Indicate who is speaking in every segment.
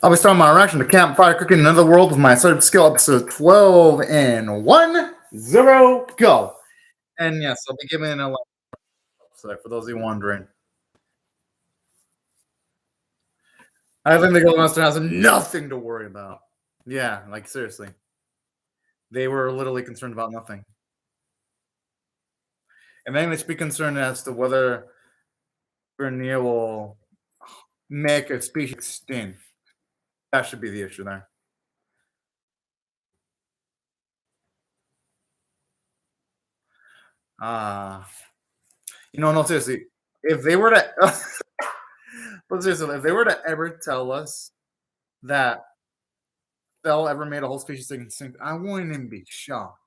Speaker 1: I'll be starting my reaction to Campfire Cooking Another World with my assertive skill episode 12 and 1-0 go. And yes, I'll be giving it a like for those of you wondering. I think the Gold Master has nothing to worry about. Yeah, like seriously. They were literally concerned about nothing. And then they should be concerned as to whether Bernier will make a species extinct. That should be the issue there. No, seriously. If they were to but seriously, if they were to ever tell us that they'll ever made a whole species extinct, I wouldn't even be shocked.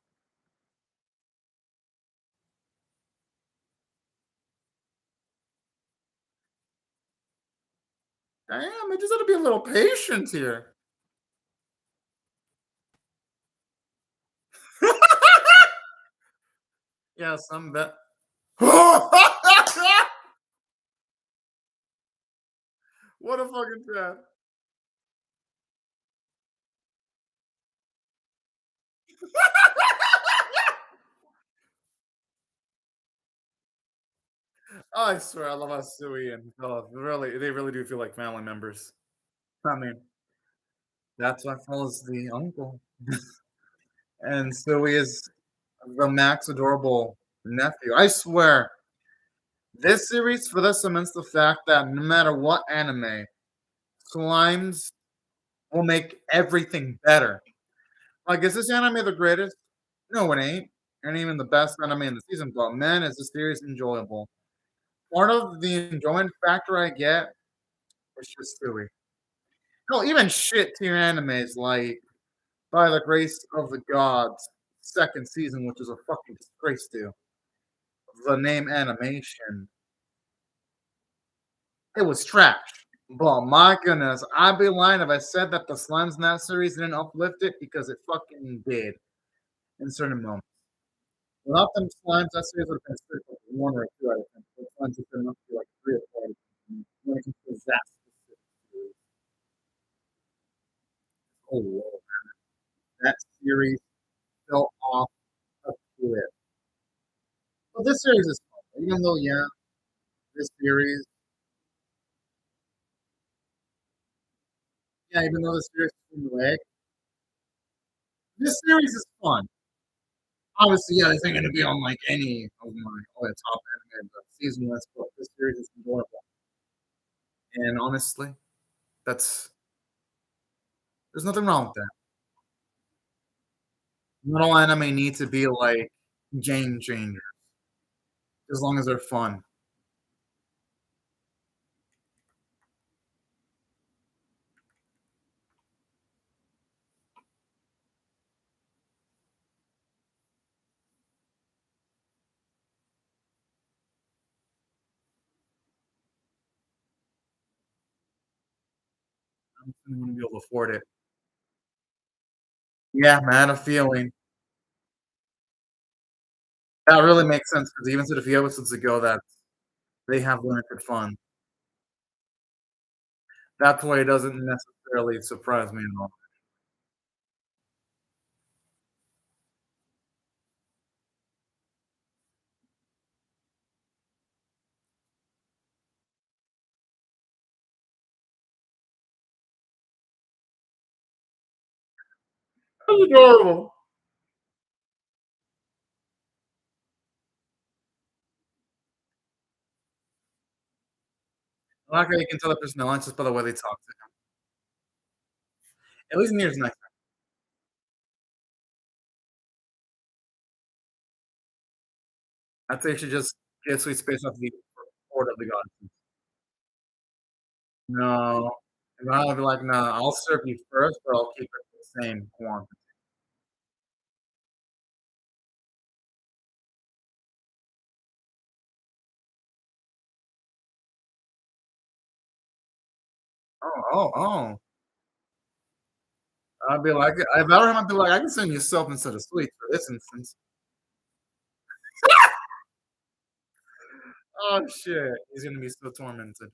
Speaker 1: Damn, I just got to be a little patient here. Yeah, some bet. What a fucking trap. Oh, I swear, I love how Sui and really, they really do feel like family members. I mean, that's why Phil's the uncle, and Sui is the max adorable nephew. I swear, this series for this cements the fact that no matter what anime, slimes will make everything better. Like, is this anime the greatest? No, it ain't. It ain't even the best anime in the season, but man, is this series enjoyable. Part of the enjoyment factor I get is just Stewie. No, even shit tier animes like By the Grace of the Gods second season, which is a fucking disgrace to the name animation. It was trash. But my goodness, I'd be lying if I said that the slimes in that series didn't uplift it because it fucking did in certain moments. Without them slimes, that series would have been strict like 1 or 2 out of 10. The slimes have been up to like 3 or 4 out of 10 when it comes to that specific series. Oh, Lord, that series fell off a cliff. But this series is fun. Even though, yeah, this series, yeah, even though this series is leg, this series is fun. Obviously, yeah, this ain't gonna be on like any of my other top anime, but season one, but this series is enjoyable. And honestly, that's there's nothing wrong with that. Not all anime need to be like game changers, as long as they're fun. I'm gonna be able to afford it. Yeah, man, I had a feeling. That really makes sense because even said a few episodes ago that they have limited fun. That's why it doesn't necessarily surprise me at all. That's adorable. I like how you can tell the personality just by the way they talk to him. At least Nier's nice. I'd say you should just get Sweet Space off the Order of the Gods. No. And I'll be like, "Nah, I'll serve you first, but I'll keep it the same quantity." Oh. I'd be like if I were him, I'd be like, "I can send you soap instead of sweets for this instance." Oh, shit. He's gonna be so tormented.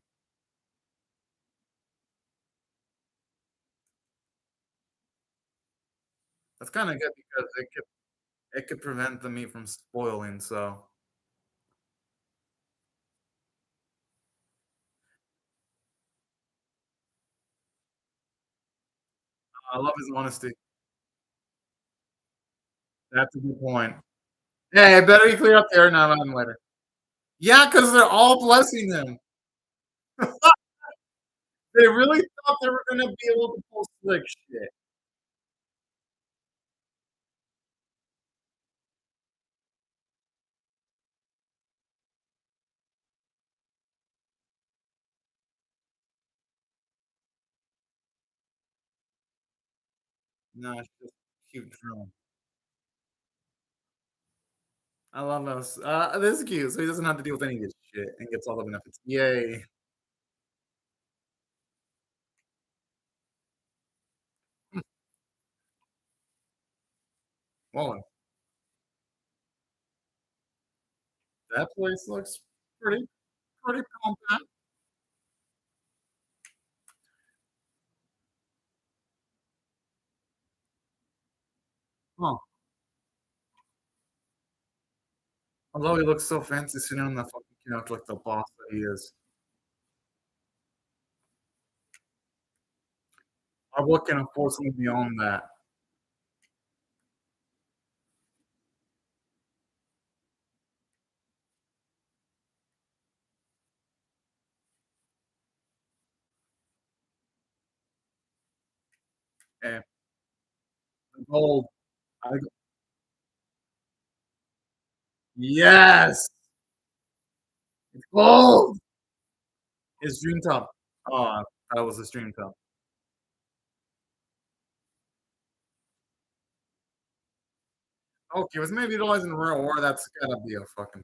Speaker 1: That's kinda good because it could prevent the meat from spoiling, so I love his honesty. That's a good point. Yeah, it better be clear up there now on later. Yeah, because 'cause they're all blessing him. They really thought they were gonna be able to pull slick shit. No, it's just cute drone. I love those. This is cute, so he doesn't have to deal with any of this shit and gets all the benefits. Yay. Well, that place looks pretty compact. Huh. Although he looks so fancy sitting on that fucking couch like the boss that he is. What can force me beyond that? Eh, the gold. I Yes! It's gold! His dream top. Oh, that was his dream top. Okay, was maybe utilizing real war, that's gotta be a fucking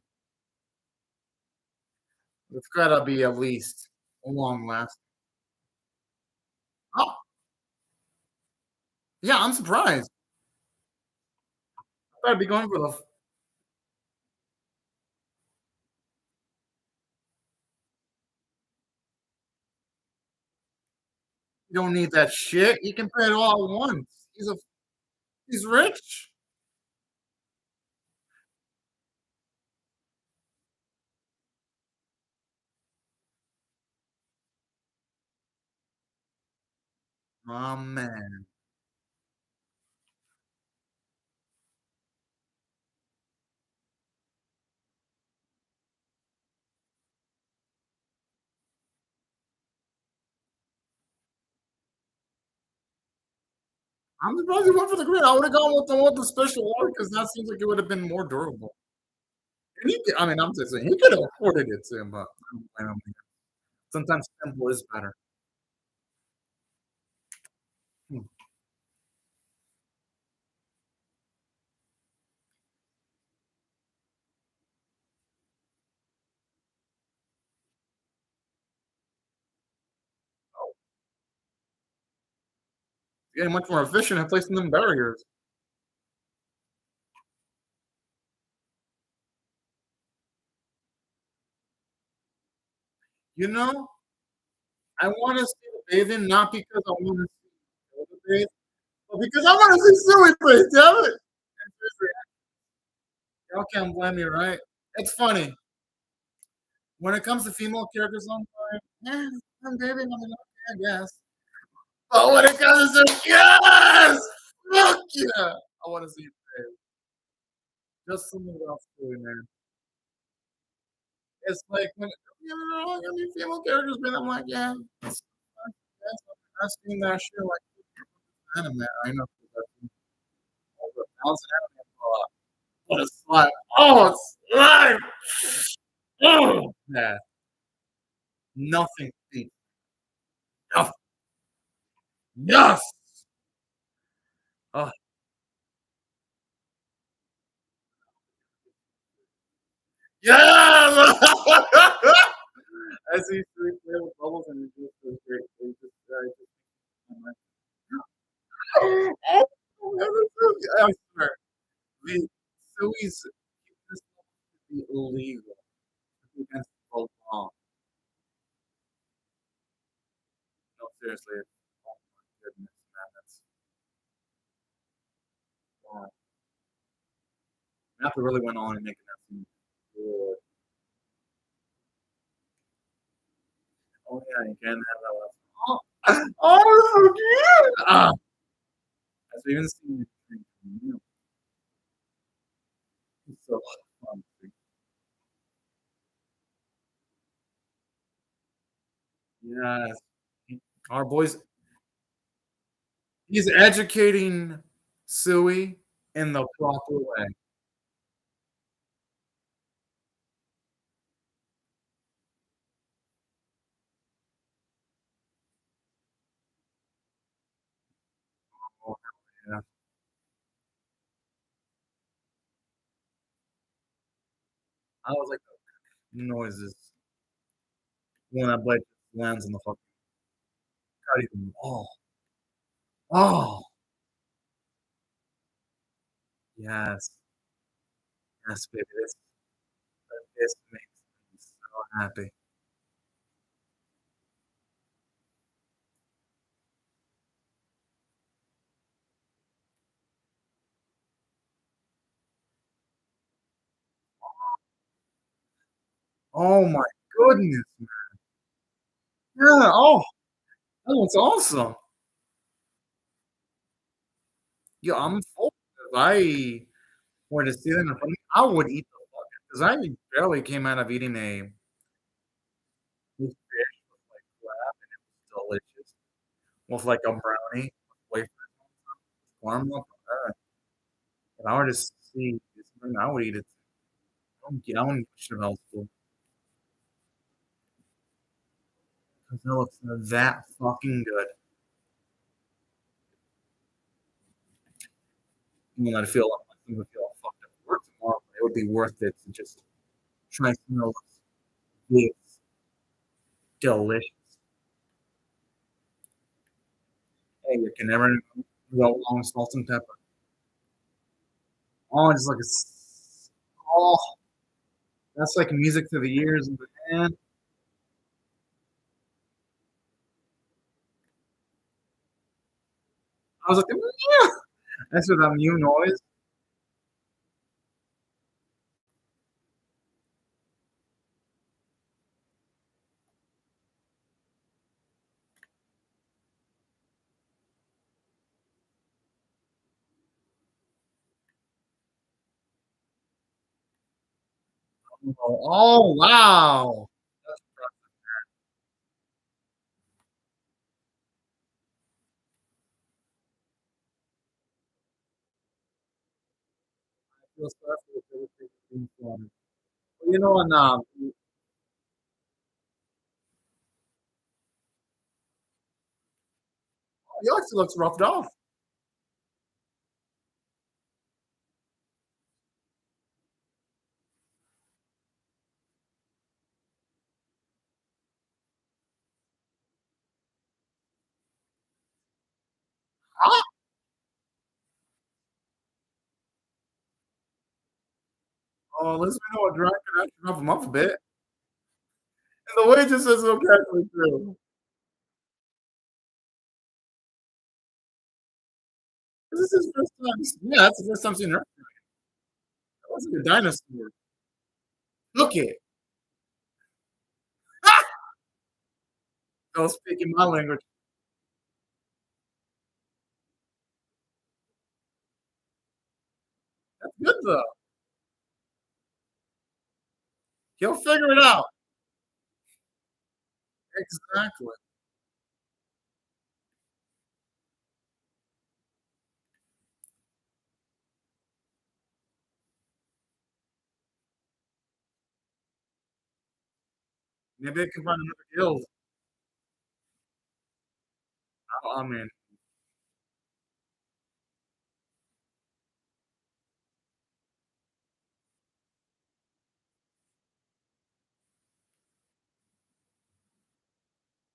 Speaker 1: it's gotta be at least a long last. Oh, yeah, I'm surprised. I'd be going for the you don't need that shit, you can pay it all at once. He's rich. Oh, man. I'm surprised he went for the green. I would've gone with the special order because that seems like it would've been more durable. And I mean, I'm just saying, he could've afforded it too, but I don't think sometimes simple is better. Hmm. Getting much more efficient at placing them barriers. You know, I wanna see the bathing not because I wanna see the bathe, but because I wanna see Suey bathe, damn it! And seriously, y'all can't blame me, right? It's funny. When it comes to female characters on Fire, yeah, I'm bathing, I mean, okay, I guess. But when it comes to yes! Fuck yeah! I wanna see you bathe. Just something about Suey, man. It's like when I mean, female characters, man, I'm like, yeah, that's I've seen that shit like anime. I know that over 1,000 anime what a slime. Oh, slime! Oh, yeah, nothing beats nothing. Yes! Oh, yes! I see 3 play with bubbles and it just feels great. It just, I'm like, oh, man, that's so good. I swear, the Sui's cuteness should be illegal against the law. No, seriously, oh my goodness, man, that's Apple really went on and making that seem good. Oh, yeah, you can have that last oh, oh, so cute! As we even seen it's so fun. Yes. Our boys he's educating Sui in the proper way. Oh, yeah. I was like, the noises when that blade lands on the fucking cutting. Oh, oh, yes, yes, baby. This makes me so happy. Oh my goodness. Yeah. Oh, that looks awesome. Yeah, I'm full. If I were to see that in front of me, I would eat the fuck because I barely came out of eating a this fish with like crab and it was delicious with like a brownie with caramel. If I were to see this thing, I would eat it. I wouldn't push it else because it looks that fucking good. And then I'd feel like I would feel fucked up at work tomorrow. But it would be worth it to just try something else. It's delicious. Hey, you can never go wrong with salt and pepper. Oh, just like oh, that's like music to the ears of the man. I was like, yeah. That's what that new noise. Oh, wow. I feel sorry for the Philippines being slaughtered. Well, you know, and he actually looks roughed off. Ah! Oh, at least we know a drunk can actually rough him up a bit. And the way just says so casually true. This is his first time. Yeah, that's the first time seeing her. That was like a dinosaur. Look it. Ah! Don't speak in my language. That's good though. He'll figure it out. Exactly. Maybe I can find another guild. I mean,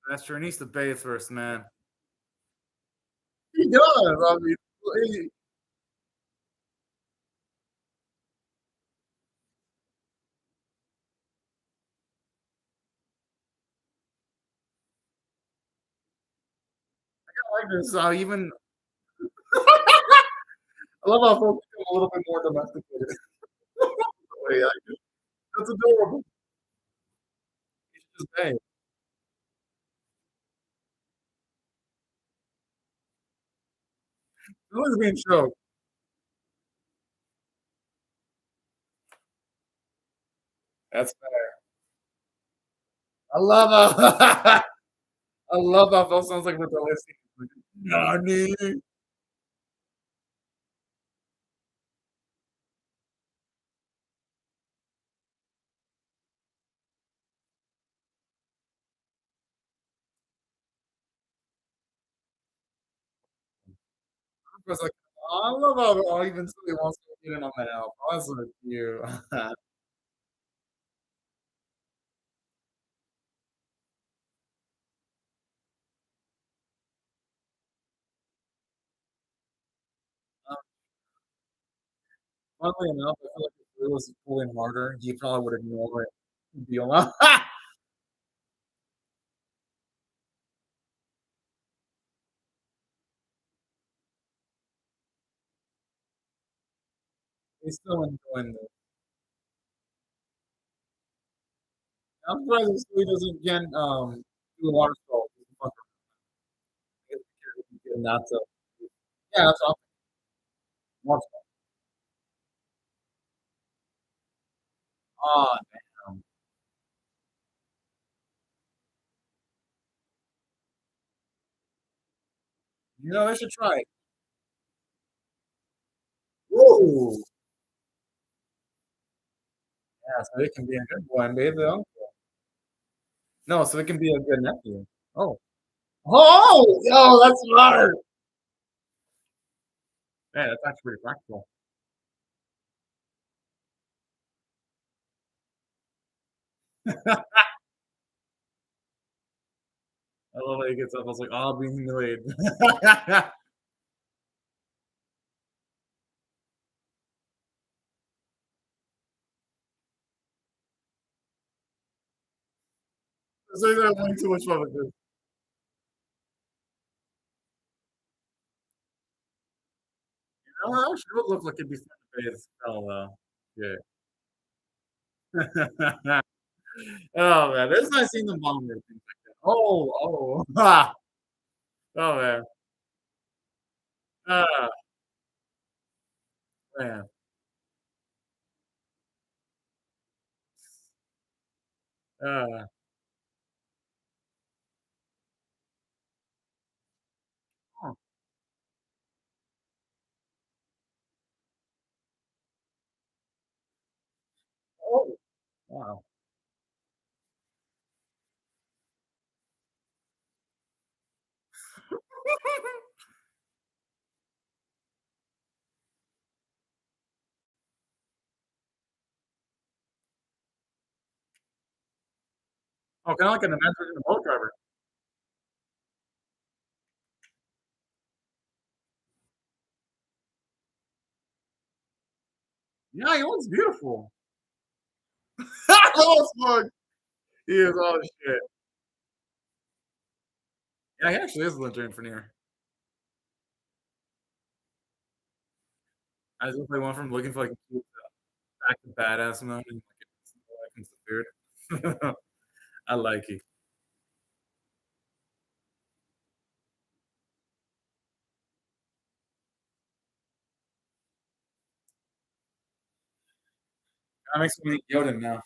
Speaker 1: that's true. He needs to bathe first, man. He does. I mean, he, I like this. Even I love how folks become a little bit more domesticated. Yeah, that's adorable. You should just hey, someone's being choked. That's fair. I love how I love how that sounds like rebellious. Nani? I was like, I love how even somebody wants to get in on that album. That's so cute. Funnily enough, I feel like if it was pulling harder, he probably would ignore it and be like, he's still enjoying this. I'm surprised he doesn't get do the water stroke. Not to, yeah, that's awesome. Water stroke. Oh, damn. You know, I should try it. Woo! Yeah, so it can be a good one, baby. No, so it can be a good nephew. Oh. Oh! Yo, that's smart! Yeah, that's actually pretty practical. I love how he gets up. I was like, "Oh, being humiliated." So he's having too much fun with this. You know, actually would look like it'd be fun to pay his spell, though. Yeah. Oh, man, it's nice seeing them bond over things like that. Oh, oh, ha! Oh, man. Ah, man. Ah. Huh. Oh, wow. Oh, kinda like an adventure in a boat driver. Yeah, he looks beautiful. Oh, smart. He is all shit. Yeah, he actually is a legit engineer. I just really went from looking for, like, a cute, back to badass moment, like, it's weird. I like it. That makes me eat Yoda now.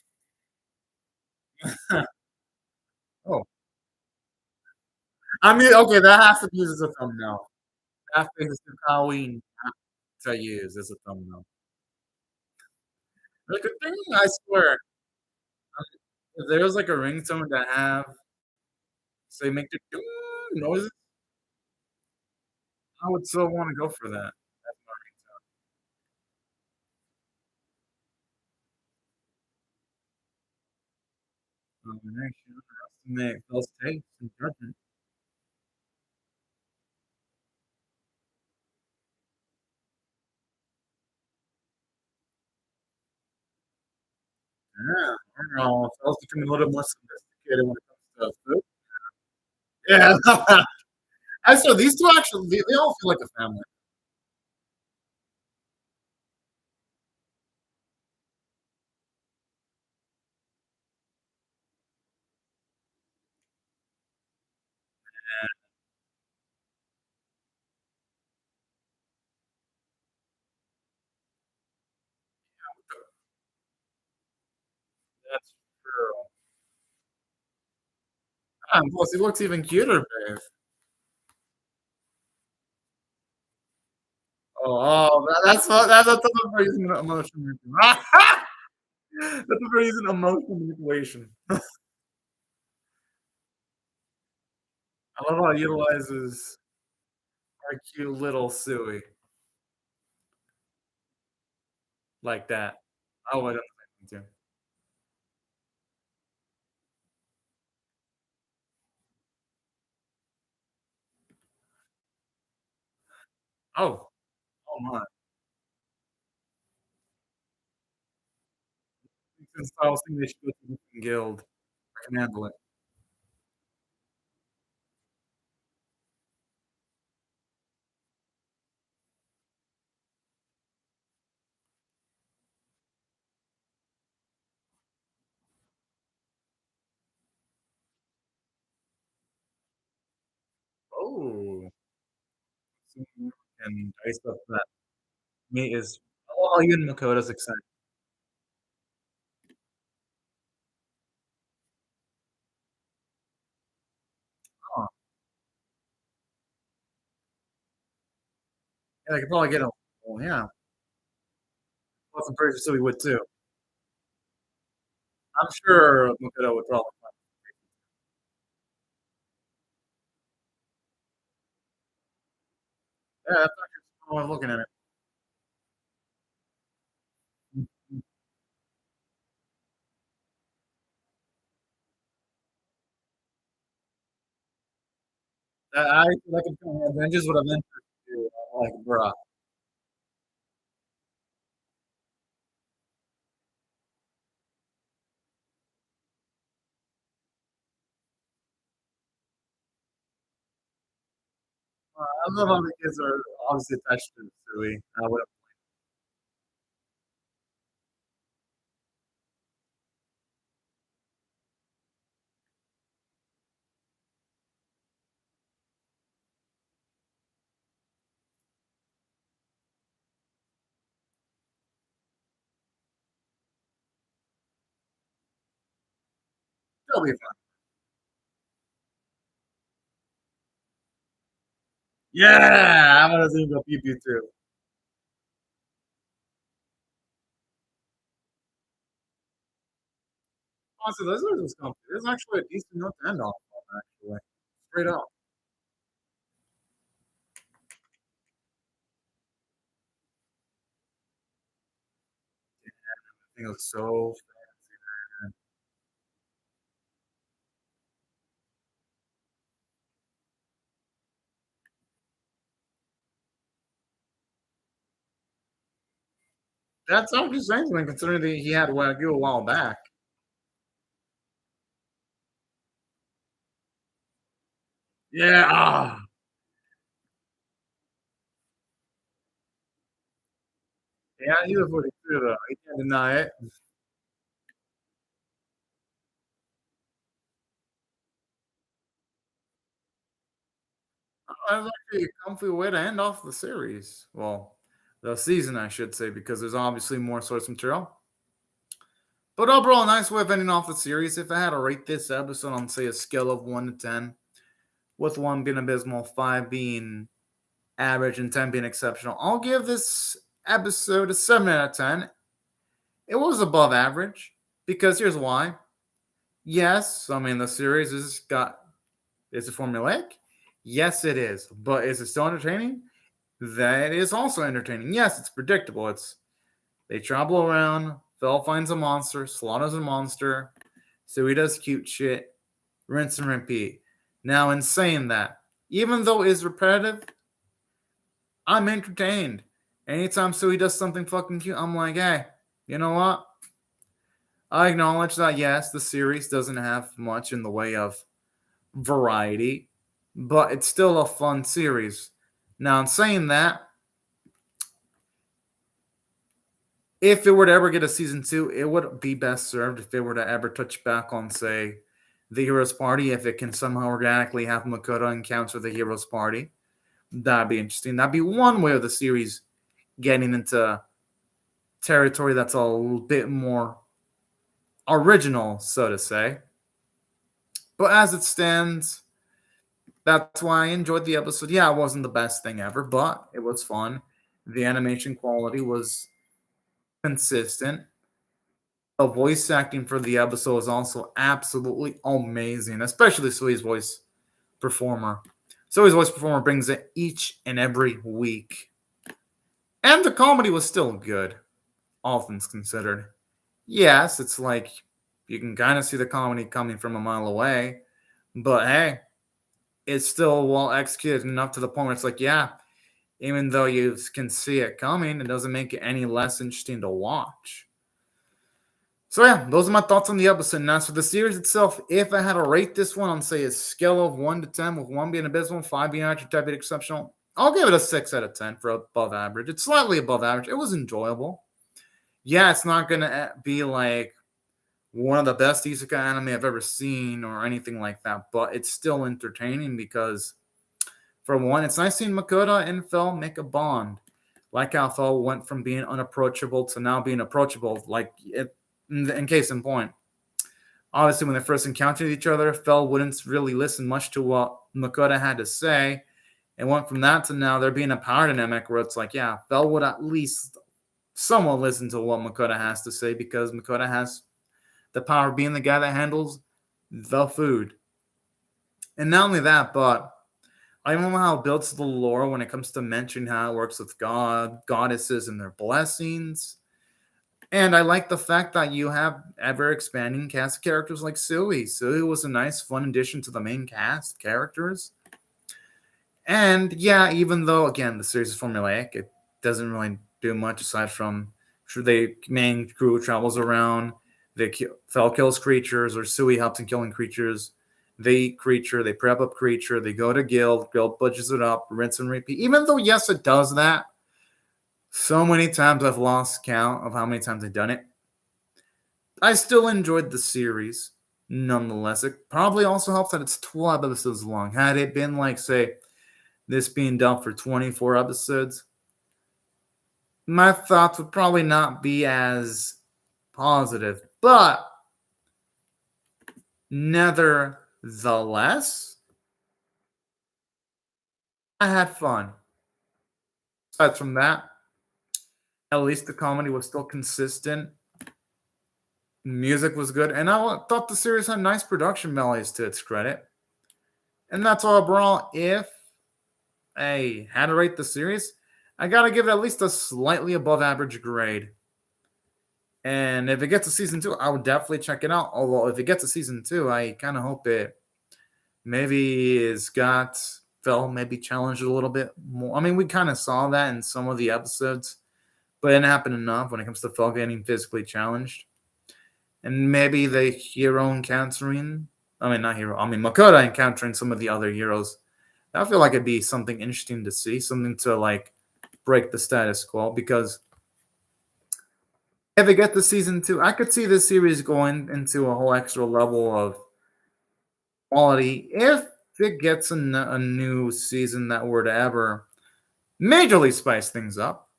Speaker 1: Oh, I mean, okay, that has to be used as a thumbnail. That is Halloween to use as a thumbnail. Like a thing, I swear, if there was like a ringtone that have say make the doo noises, I would so wanna go for that. That's my ringtone. Combination underestimate false takes and judgment. Yeah, I don't know, fellas becoming a little more sophisticated when it comes to food. Yeah. I saw these 2 actually they all feel like a family. true. And plus, he looks even cuter, babe. That's a very using emotional manipulation. That's a very using emotional manipulation. I love how it utilizes our cute little Suey like that. I would too. Oh, oh my. Since I was thinking they should go to a different guild. I can handle it. Oh, so you can dice up that meat is oh, you and Makoto's excited. Oh, yeah, I could probably get a well, yeah. Plus, I'm pretty sure we would too. I'm sure Makoto would probably yeah, that's actually I'm looking at it. Mhm. I feel like I'm doing Avengers what Avengers do. I'm like, bruh. I love how the kids are obviously attached to Sui. I would still be fun. Yeah, I'm gonna think of pew pew too. Honestly, those are just comfy. This is actually a decent note to end off on, actually. Straight up. I think it was so fancy. That's actually strange when considering that he had Wagyu a while back. Yeah, yeah, he was 42 though. You can't deny it. That's actually a comfy way to end off the series. Well, the season, I should say, because there's obviously more source material. But overall, a nice way of ending off the series. If I had to rate this episode on, say, a scale of 1 to 10, with 1 being abysmal, 5 being average, and 10 being exceptional, I'll give this episode a 7 out of 10. It was above average because here's why. Yes, I mean, the series is it formulaic? Yes, it is. But is it still entertaining? That is also entertaining. Yes, it's predictable. They travel around, Phil finds a monster, slaughters a monster, so he does cute shit, rinse and repeat. Now, in saying that, even though it is repetitive, I'm entertained. Anytime Sui does something fucking cute, I'm like, hey, you know what? I acknowledge that yes, the series doesn't have much in the way of variety, but it's still a fun series. Now, in saying that, if it were to ever get a season two, it would be best served if it were to ever touch back on, say, the Heroes Party. If it can somehow organically have Makoto encounter the Heroes Party, that'd be interesting. That'd be one way of the series getting into territory that's a little bit more original, so to say. But as it stands, that's why I enjoyed the episode. Yeah, it wasn't the best thing ever, but it was fun. The animation quality was consistent. The voice acting for the episode was also absolutely amazing, especially Sui's voice performer. Sui's voice performer brings it each and every week. And the comedy was still good, all things considered. Yes, it's like you can kind of see the comedy coming from a mile away, but hey, it's still well executed enough to the point where it's like, yeah, even though you can see it coming, it doesn't make it any less interesting to watch. So yeah, those are my thoughts on the episode. And as for the series itself, if I had to rate this one on, say, a scale of 1 to 10, with 1 being abysmal, 5 being average, 10 being exceptional, I'll give it a 6 out of 10 for above average. It's slightly above average. It was enjoyable. Yeah, it's not going to be like one of the best isekai anime I've ever seen or anything like that, but it's still entertaining because, for one, it's nice seeing Makoto and Phil make a bond. Like how Phil went from being unapproachable to now being approachable, like in case in point. Obviously, when they first encountered each other, Phil wouldn't really listen much to what Makoto had to say. And went from that to now there being a power dynamic where it's like, yeah, Phil would at least somewhat listen to what Makoto has to say because Makoto has the power of being the guy that handles the food. And not only that, but I don't know how it builds the lore when it comes to mentioning how it works with God, goddesses, and their blessings. And I like the fact that you have ever expanding cast of characters like Sui. Sui was a nice, fun addition to the main cast characters. And yeah, even though, again, the series is formulaic, it doesn't really do much aside from the main crew travels around, Fel kills creatures, or Sui helps in killing creatures. They eat creature, they prep up creature, they go to guild budgets it up, rinse and repeat. Even though, yes, it does that, so many times I've lost count of how many times I've done it. I still enjoyed the series, nonetheless. It probably also helps that it's 12 episodes long. Had it been like, say, this being done for 24 episodes, my thoughts would probably not be as positive. But nevertheless, I had fun. Aside from that, at least the comedy was still consistent. Music was good. And I thought the series had nice production values to its credit. And that's all overall. If I had to rate the series, I got to give it at least a slightly above average grade. And if it gets to season 2, I would definitely check it out. Although if it gets to season 2, I kind of hope it maybe is got Phil maybe challenged a little bit more. I mean, we kind of saw that in some of the episodes, but it didn't happen enough when it comes to Phil getting physically challenged. And maybe the hero encountering, Makoto encountering some of the other heroes. I feel like it'd be something interesting to see, something to like break the status quo. Because if it gets to season 2, I could see this series going into a whole extra level of quality if it gets a new season that were to ever majorly spice things up,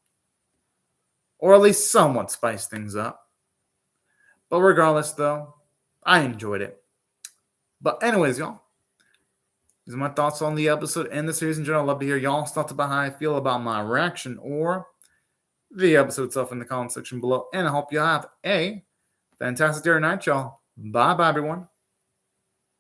Speaker 1: or at least somewhat spice things up. But regardless, though, I enjoyed it. But anyways, y'all, these are my thoughts on the episode and the series in general. I'd love to hear y'all's thoughts about how I feel about my reaction or the episode itself in the comment section below. And I hope you have a fantastic day or night, y'all. Bye-bye, everyone.